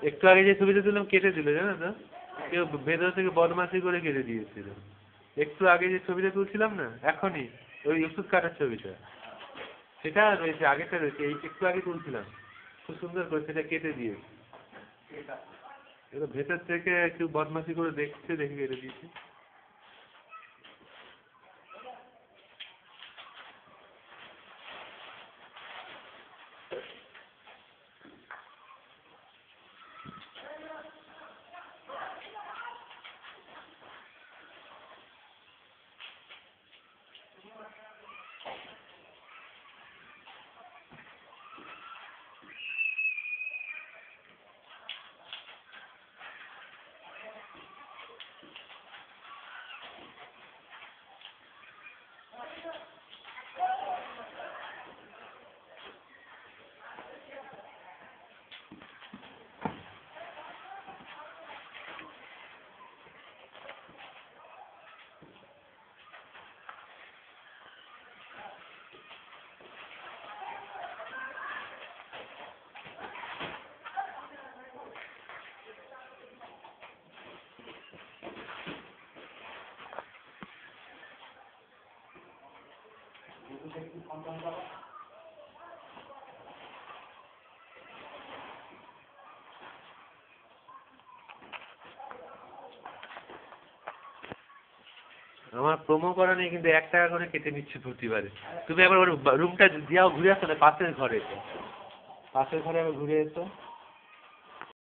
একটু আগে যে ছবিটা তুললাম কেটে দিল, জানো তো? কেউ ভেতর থেকে বদমাশি করে কেটে দিয়েছিল। একটু আগে যে ছবিটা তুলছিলাম না এখনই, ওই ওষুধ কাটার ছবিটা, সেটা রয়েছে, আগেরটা রয়েছে, এই একটু আগে তুলছিলাম, খুব সুন্দর করে সেটা কেটে দিয়েছে। এবার ভেতর থেকে একটু বদমাশি করে দেখছে, দেখে কেটে দিয়েছে। আমার প্রোমো করা নেই, কিন্তু 1 টাকা করে কেটে নিচ্ছে প্রতিবারে। তুমি একবার ওর রুমটা দিয়াও ঘুরে আসো না, পাশের ঘরে, পাশের ঘরে আবার ঘুরে এসো।